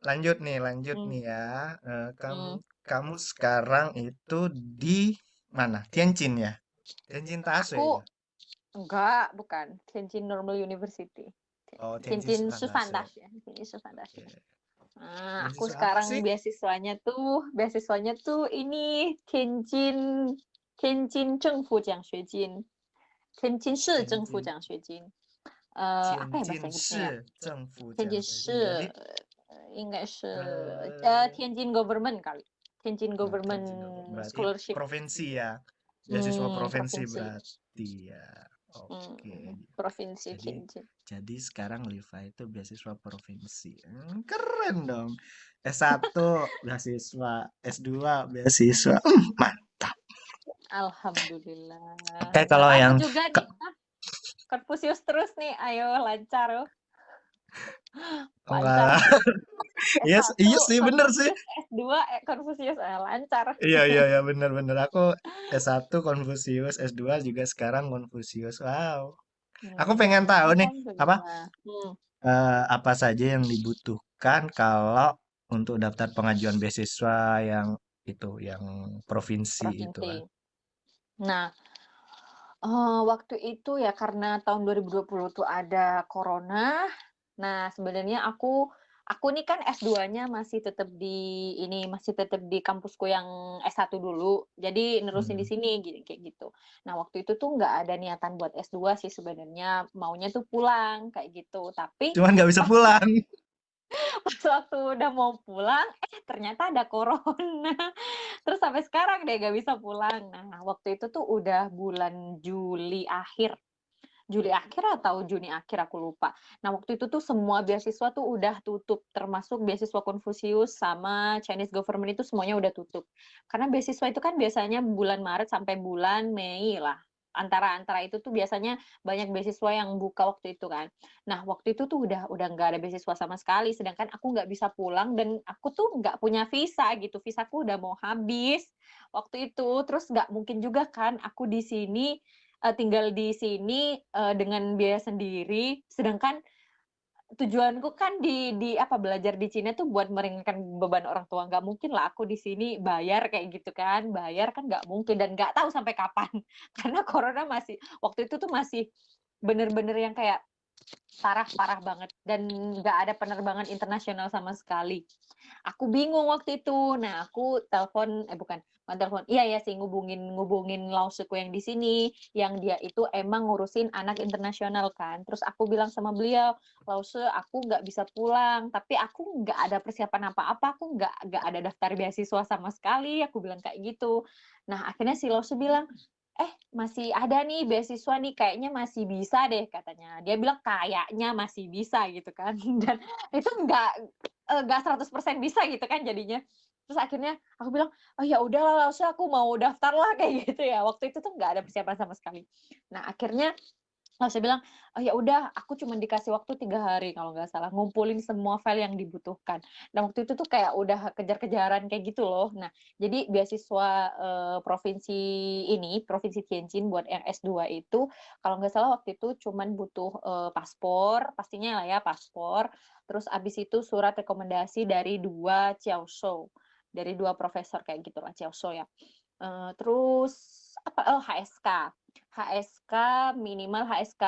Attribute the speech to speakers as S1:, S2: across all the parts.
S1: lanjut
S2: Hmm,
S1: nih ya. Kamu
S2: hmm.
S1: kamu sekarang itu di mana? Tianjin ya? Tianjin Taipei
S2: Aku
S1: ya?
S2: enggak, bukan. Tianjin Normal University.
S1: Oh, Tianjin
S2: Tianjin
S1: Sunan Taipei.
S2: Susandas ya. Tianjin Susandas ya.
S1: Oke.
S2: Nah, aku
S1: Beasiswa apa sih?
S2: sekarang beasiswanya tuh ini Tianjin Zhengfu Jiangxuejin. Tianjin Shi Zhengfu
S1: Tianjin
S2: Jiangxuejin. Apa ya bahasa
S1: 天津
S2: Inggrisnya ya?
S1: 市政府
S2: Tianjin
S1: 奖学金。
S2: Shi
S1: jadi
S2: 应该是
S1: eh
S2: Tianjin Government kali. Tianjin
S1: oh,
S2: Government
S1: Tianjin Government berarti
S2: Scholarship.
S1: provinsi ya, beasiswa provinsi
S2: Provinsi.
S1: berarti ya. Oke,
S2: Provinsi
S1: jadi
S2: Tianjin.
S1: sekarang Liva itu beasiswa provinsi. Keren dong. S1 beasiswa, S2 beasiswa. Mantap.
S2: Alhamdulillah.
S1: Oke,
S2: Nah,
S1: kalau
S2: aku
S1: yang
S2: juga nih. Konfusius terus nih. Ayo lancar. Oh. Lancar
S1: enggak,
S2: aku.
S1: iya,
S2: S1
S1: iya sih, bener sih.
S2: Konfusius, S2 Konfusius. Lancar.
S1: Iya, iya, iya, bener-bener. Aku S1 Konfusius, S2 juga sekarang Konfusius. Wow. Aku pengen tahu nih, apa
S2: Alhamdulillah.
S1: apa saja yang dibutuhkan kalau untuk daftar pengajuan beasiswa yang itu, yang provinsi itu
S2: Provinsi.
S1: kan.
S2: Nah, waktu itu ya karena tahun 2020 tuh ada corona. Nah, sebenarnya aku nih kan S2-nya masih tetap di kampusku yang S1 dulu. Jadi nerusin di
S1: Hmm.
S2: sini kayak gitu. Nah, waktu itu tuh nggak ada niatan buat S2 sih sebenarnya, maunya tuh pulang kayak gitu. Tapi
S1: Cuman nggak bisa
S2: pas
S1: pulang.
S2: pas waktu udah mau pulang, ternyata ada corona. Terus sampai sekarang deh nggak bisa pulang. Nah, waktu itu tuh udah bulan Juli akhir atau Juni akhir aku lupa. Nah, waktu itu tuh semua beasiswa tuh udah tutup, termasuk beasiswa Confucius sama Chinese government itu semuanya udah tutup. Karena beasiswa itu kan biasanya bulan Maret sampai bulan Mei lah. Antara-antara itu tuh biasanya banyak beasiswa yang buka waktu itu kan. Nah, waktu itu tuh udah nggak ada beasiswa sama sekali, sedangkan aku nggak bisa pulang dan aku tuh nggak punya visa gitu. Visaku udah mau habis waktu itu. Terus nggak mungkin juga kan aku di sini tinggal di sini, dengan biaya sendiri, sedangkan tujuanku kan belajar di Cina tuh buat meringankan beban orang tua, nggak mungkin lah aku di sini bayar kayak gitu kan, bayar kan nggak mungkin dan nggak tahu sampai kapan, karena corona waktu itu tuh masih bener-bener yang kayak parah-parah banget dan nggak ada penerbangan internasional sama sekali. Aku bingung waktu itu. Nah, aku bukan telepon, iya ya sih ngubungin lausuku yang di sini, yang dia itu emang ngurusin anak internasional kan. Terus aku bilang sama beliau, "Lause, aku nggak bisa pulang, tapi aku nggak ada persiapan apa-apa, aku nggak ada daftar beasiswa sama sekali," aku bilang kayak gitu. Nah, akhirnya si Lause bilang, masih ada nih beasiswa nih, kayaknya masih bisa deh katanya. Dia bilang kayaknya masih bisa gitu kan, dan itu nggak 100% bisa gitu kan jadinya. Terus akhirnya aku bilang, "Oh ya udahlah Lause, aku mau daftar lah," kayak gitu ya. Waktu itu tuh nggak ada persiapan sama sekali. Nah akhirnya saya bilang, "Oh ya udah, aku cuma dikasih waktu 3 hari kalau nggak salah, ngumpulin semua file yang dibutuhkan." Dan waktu itu tuh kayak udah kejar-kejaran kayak gitu loh. Nah, jadi beasiswa, Provinsi Tianjin buat yang S2 itu, kalau nggak salah waktu itu cuman butuh, paspor, pastinya lah ya paspor, terus abis itu surat rekomendasi dari 2 Jiaoshou, dari 2 profesor kayak gitulah, Jiaoshou ya. Terus HSK. HSK minimal HSK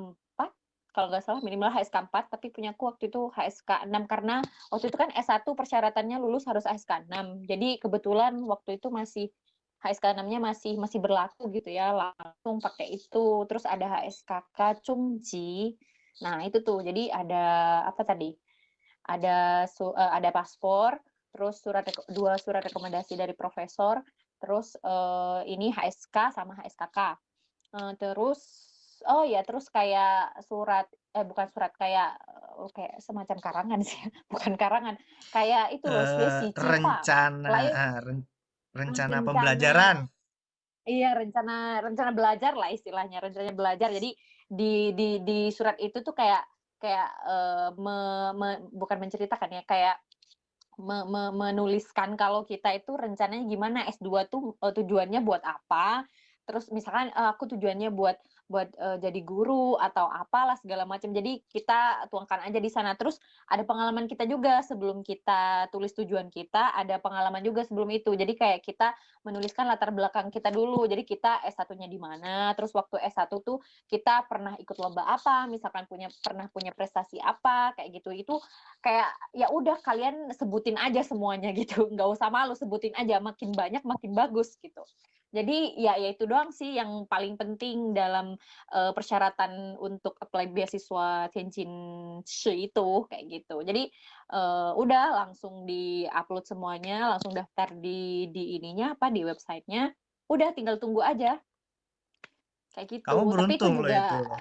S2: 4 kalau nggak salah minimal HSK 4 tapi punyaku waktu itu HSK 6 karena waktu itu kan S1 persyaratannya lulus harus HSK 6. Jadi kebetulan waktu itu masih HSK 6-nya masih berlaku gitu ya, langsung pakai itu. Terus ada HSKK Chungji. Nah, itu tuh. Jadi ada apa tadi? Ada paspor, terus 2 surat rekomendasi dari profesor, terus, ini HSK sama HSKK. Terus terus kayak bukan surat, kayak semacam karangan sih, bukan karangan, kayak itu loh, Xue Xi Ji Hua,
S1: Rencana
S2: lain
S1: rencana
S2: rencana
S1: pembelajaran.
S2: iya, rencana rencana belajar lah istilahnya, rencana belajar. Jadi di surat itu tuh kayak kayak, eee, me me bukan menceritakan ya, kayak menuliskan kalau kita itu rencananya gimana S2 tuh, tujuannya buat apa, terus misalkan, aku tujuannya buat jadi guru atau apalah segala macam. Jadi kita tuangkan aja di sana. Terus ada pengalaman kita juga sebelum kita tulis tujuan kita, ada pengalaman juga sebelum itu. Jadi kayak kita menuliskan latar belakang kita dulu. Jadi kita S1-nya di mana, terus waktu S1 tuh kita pernah ikut lomba apa, misalkan pernah punya prestasi apa, kayak gitu. Itu kayak ya udah kalian sebutin aja semuanya gitu. Nggak usah malu, sebutin aja, makin banyak makin bagus gitu. Jadi ya itu doang sih yang paling penting dalam persyaratan untuk apply beasiswa Tianjin Shi itu, kayak gitu. Jadi, udah langsung di-upload semuanya, langsung daftar di ininya, apa, di website-nya, udah tinggal tunggu aja, kayak
S1: Kamu
S2: gitu. Tapi itu
S1: beruntung loh itu
S2: juga
S1: loh.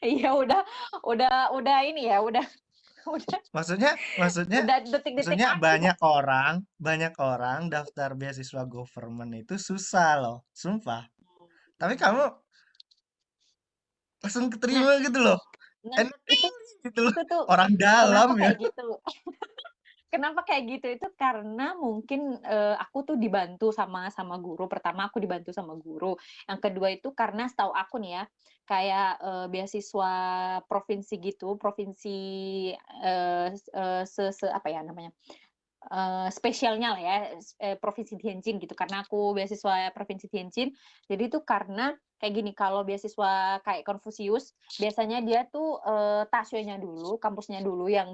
S2: iya udah ini ya, udah
S1: Maksudnya maksudnya
S2: udah detik-detik
S1: maksudnya
S2: akhir.
S1: banyak orang daftar beasiswa government itu susah loh, sumpah. Tapi kamu langsung
S2: Nah
S1: keterima gitu loh.
S2: nah
S1: Enteng gitu loh.
S2: itu tuh
S1: Orang dalam
S2: kenapa
S1: ya.
S2: kayak gitu? Kenapa kayak gitu, itu karena mungkin, aku tuh dibantu sama guru. Pertama aku dibantu sama guru, yang kedua itu karena setahu aku nih ya, kayak, beasiswa provinsi gitu, provinsi, apa ya namanya, spesialnya lah ya, Provinsi Tianjin gitu, karena aku beasiswa Provinsi Tianjin. Jadi itu karena kayak gini, kalau beasiswa kayak Confucius, biasanya dia tuh, Tasyuenya dulu, kampusnya dulu yang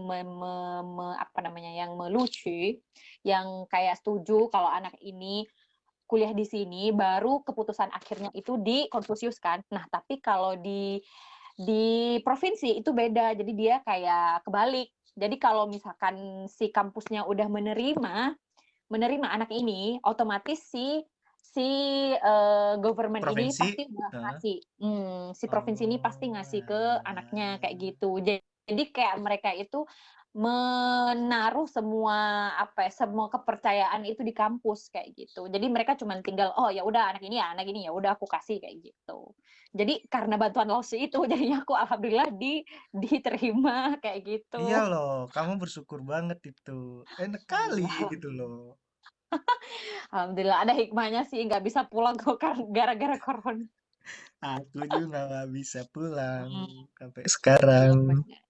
S2: apa namanya, yang melucu, yang kayak setuju kalau anak ini kuliah di sini, baru keputusan akhirnya itu di Confucius kan. Nah, tapi kalau di provinsi itu beda, jadi dia kayak kebalik. Jadi kalau misalkan si kampusnya udah menerima anak ini, otomatis si, government ini
S1: Provinsi,
S2: pasti udah
S1: heeh.
S2: ngasih si provinsi ini pasti
S1: Oh,
S2: ngasih ke anaknya, kayak
S1: alah.
S2: gitu. Jadi kayak mereka itu menaruh semua, apa ya, semua kepercayaan itu di kampus, kayak gitu. Jadi mereka cuman tinggal, "Oh, ya udah anak ini ya udah aku kasih," kayak gitu. Jadi karena bantuan Losi itu jadinya aku alhamdulillah diterima, kayak
S1: Iya
S2: gitu.
S1: loh, kamu bersyukur banget itu. Enak kali
S2: Alhamdulillah.
S1: gitu loh.
S2: Alhamdulillah ada hikmahnya sih, nggak bisa pulang kok gara-gara corona.
S1: Aku juga nggak bisa pulang
S2: Mhm,
S1: sampai
S2: iya
S1: sekarang.
S2: bener,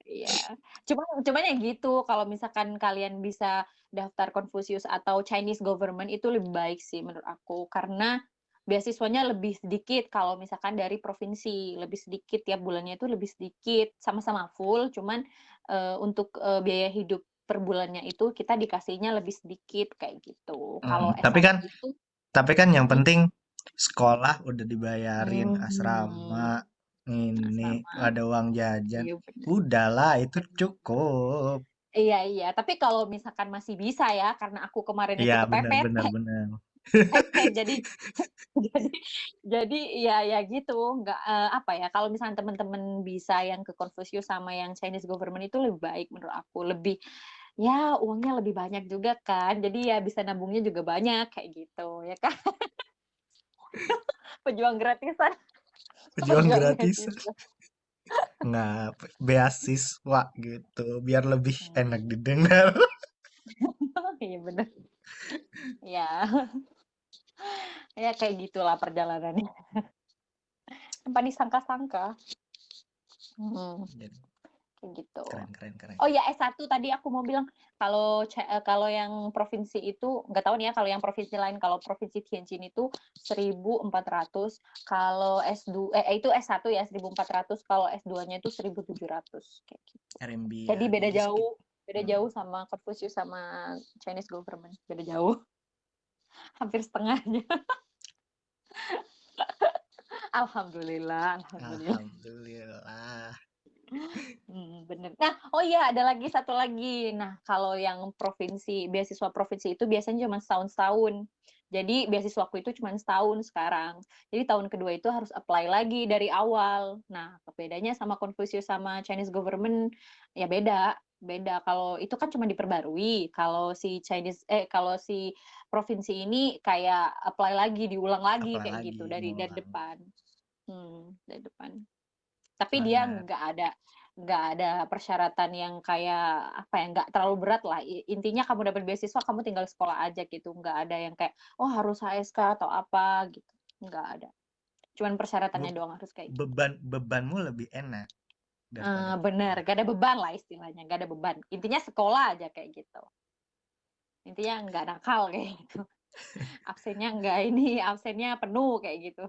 S2: iya. Cuman ya gitu, kalau misalkan kalian bisa daftar Confucius atau Chinese government itu lebih baik sih menurut aku, karena beasiswanya lebih sedikit kalau misalkan dari provinsi, lebih sedikit tiap bulannya itu lebih sedikit, sama-sama full, cuman, untuk, biaya hidup per bulannya itu kita dikasihnya lebih sedikit, kayak gitu. Kalau
S1: Tapi
S2: S1
S1: kan
S2: itu
S1: yang
S2: mhm,
S1: penting sekolah udah dibayarin,
S2: mhm,
S1: asrama, ini
S2: sama,
S1: ada uang jajan.
S2: iya bener
S1: Udahlah itu
S2: bener.
S1: cukup.
S2: Iya iya, tapi kalau misalkan masih bisa ya, karena aku kemarin
S1: Iya
S2: itu
S1: benar
S2: kepepet,
S1: benar benar.
S2: jadi jadi jadi ya gitu, nggak, apa ya, kalau misalnya temen-temen bisa yang ke Confucius sama yang Chinese government itu lebih baik menurut aku, lebih ya uangnya lebih banyak juga kan, jadi ya bisa nabungnya juga banyak, kayak gitu, ya kan? Pejuang gratisan
S1: Pejuang
S2: pejuang
S1: gratis.
S2: beasiswa.
S1: Nggak, beasiswa gitu, biar lebih enak
S2: Mmm,
S1: didengar.
S2: iya bener, iya, ya kayak gitulah perjalanannya, tanpa disangka-sangka, mhm.
S1: Jadi,
S2: Kayak gitu.
S1: keren keren keren.
S2: Oh ya S1 tadi aku mau bilang, kalau yang provinsi itu nggak tahu nih ya kalau yang provinsi lain, kalau provinsi Tianjin itu 1.400, kalau itu S1 ya 1.400, kalau S2-nya itu 1.700 kayak gitu.
S1: RMB
S2: Jadi
S1: ya, jadi
S2: beda jauh sama Confucius sama Chinese government, beda jauh, hampir setengahnya. Alhamdulillah alhamdulillah.
S1: alhamdulillah.
S2: Bener. Nah, oh iya ada lagi, satu lagi. Nah, kalau yang provinsi beasiswa provinsi itu biasanya cuma setahun-setahun. Jadi beasiswaku itu cuma setahun sekarang. Jadi tahun kedua itu harus apply lagi dari awal. Nah, bedanya sama Confucius sama Chinese government, ya beda beda. Kalau itu kan cuma diperbarui, kalau si provinsi ini kayak apply lagi, diulang lagi kayak
S1: Apalagi
S2: gitu dari
S1: ngulang.
S2: depan. Dari depan. Tapi dia
S1: Semangat.
S2: nggak ada persyaratan yang kayak, apa ya, nggak terlalu berat lah, intinya kamu dapat beasiswa, kamu tinggal sekolah aja gitu, nggak ada yang kayak, "Oh harus HSK atau apa," gitu, nggak ada. Cuman persyaratannya
S1: Be-
S2: doang harus kayak gitu.
S1: bebanmu lebih enak daripada
S2: Bener,
S1: kuliah.
S2: gak ada beban lah istilahnya, gak ada beban. Intinya sekolah aja kayak gitu. Intinya nggak nakal kayak gitu. Absennya nggak ini, absennya penuh kayak gitu.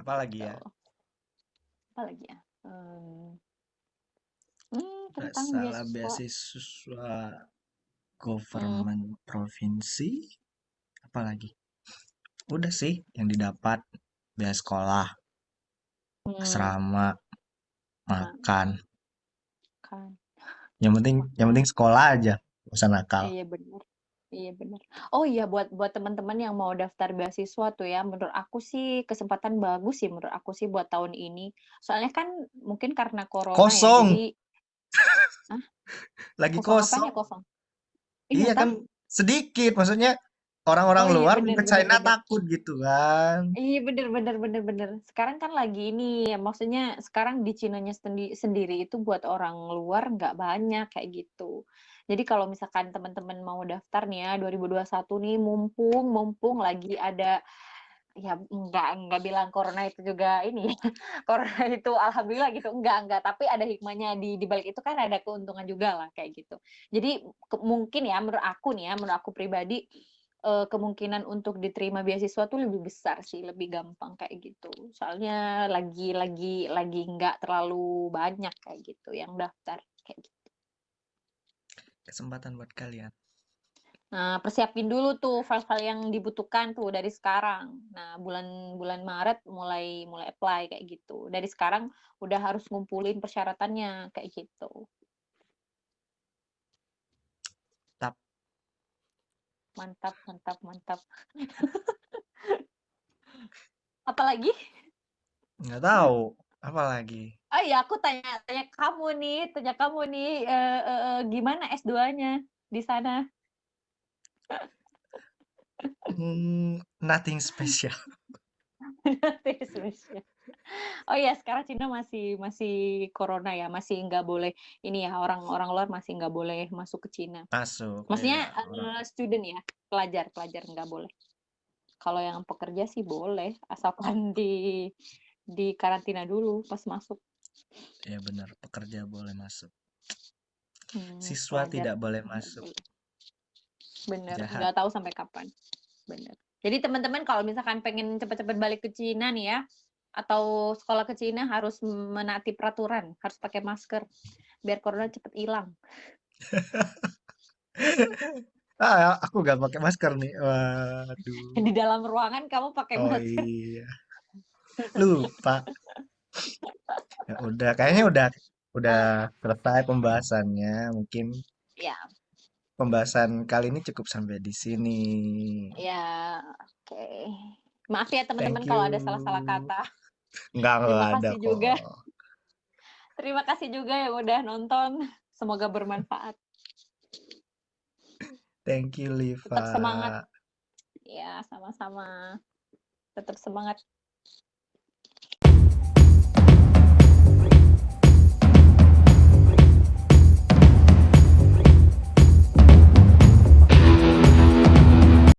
S1: Apalagi ya?
S2: Tuh. Apa lagi ya?
S1: Nggak
S2: Tentang
S1: salah
S2: beasiswa.
S1: beasiswa
S2: Hmm,
S1: government provinsi, apalagi? Udah sih yang didapat biaya sekolah,
S2: hmm,
S1: asrama,
S2: nah,
S1: makan.
S2: kan
S1: Yang penting
S2: makan.
S1: sekolah aja, gak usah nakal.
S2: Iya benar. Iya benar. Oh iya buat buat teman-teman yang mau daftar beasiswa tuh ya, menurut aku sih kesempatan bagus sih menurut aku sih buat tahun ini. Soalnya kan mungkin karena corona ya,
S1: Kosong,
S2: jadi ah
S1: lagi
S2: kosong apanya
S1: kosong.
S2: kosong? Iya
S1: Iya
S2: tah?
S1: kan sedikit, maksudnya orang-orang
S2: Oh iya
S1: luar
S2: benar
S1: ke
S2: benar
S1: China
S2: benar.
S1: takut gitu kan.
S2: Iya bener bener bener bener. Sekarang kan lagi ini ya maksudnya sekarang di Cinanya sendiri itu buat orang luar nggak banyak kayak gitu. Jadi kalau misalkan teman-teman mau daftar nih ya 2021 nih mumpung mumpung lagi ada ya nggak bilang corona itu juga ini ya, corona itu alhamdulillah gitu, enggak, tapi ada hikmahnya di balik itu kan ada keuntungan juga lah kayak gitu. Jadi mungkin ya menurut aku nih ya, menurut aku pribadi kemungkinan untuk diterima beasiswa tuh lebih besar sih, lebih gampang kayak gitu. Soalnya lagi nggak terlalu banyak kayak gitu yang daftar kayak gitu.
S1: Kesempatan buat kalian.
S2: Nah, persiapin dulu tuh file-file yang dibutuhkan tuh dari sekarang. Nah, bulan bulan Maret mulai mulai apply kayak gitu. Dari sekarang udah harus ngumpulin persyaratannya kayak gitu.
S1: Tap,
S2: Mantap, mantap, mantap. Apalagi?
S1: nggak tahu. Apalagi?
S2: Oh iya, aku tanya tanya kamu nih, gimana S2-nya di sana?
S1: Nothing special.
S2: Spesial. Oh iya, sekarang Cina masih masih corona ya, masih nggak boleh ini ya, orang-orang luar masih nggak boleh masuk ke Cina.
S1: Masuk, ya
S2: Maksudnya,
S1: orang.
S2: student ya, pelajar nggak boleh. Kalau yang pekerja sih boleh, asalkan di karantina dulu pas masuk.
S1: Ya benar, pekerja boleh masuk. Siswa
S2: Pelajar
S1: tidak boleh
S2: nggak
S1: masuk.
S2: boleh. Bener,
S1: Jahat.
S2: nggak tahu sampai kapan. Bener. Jadi teman-teman kalau misalkan pengen cepet-cepet balik ke Cina nih ya, atau sekolah ke Cina harus menaati peraturan, harus pakai masker, biar corona cepet hilang.
S1: Aku nggak pakai masker nih. Waduh.
S2: Di dalam ruangan kamu pakai
S1: Oh
S2: masker.
S1: iya, lupa. Ya udah, kayaknya udah
S2: Eh,
S1: selesai pembahasannya. Mungkin
S2: ya,
S1: pembahasan kali ini cukup sampai di sini.
S2: ya, oke. Maaf ya teman-teman
S1: Thank
S2: kalau ada
S1: you.
S2: salah-salah kata.
S1: Nggak
S2: Terima
S1: ada
S2: kasih juga.
S1: kok.
S2: Terima kasih juga yang udah nonton. Semoga bermanfaat.
S1: Thank you,
S2: Tetap semangat.
S1: Liva.
S2: Ya, sama-sama. Tetap semangat.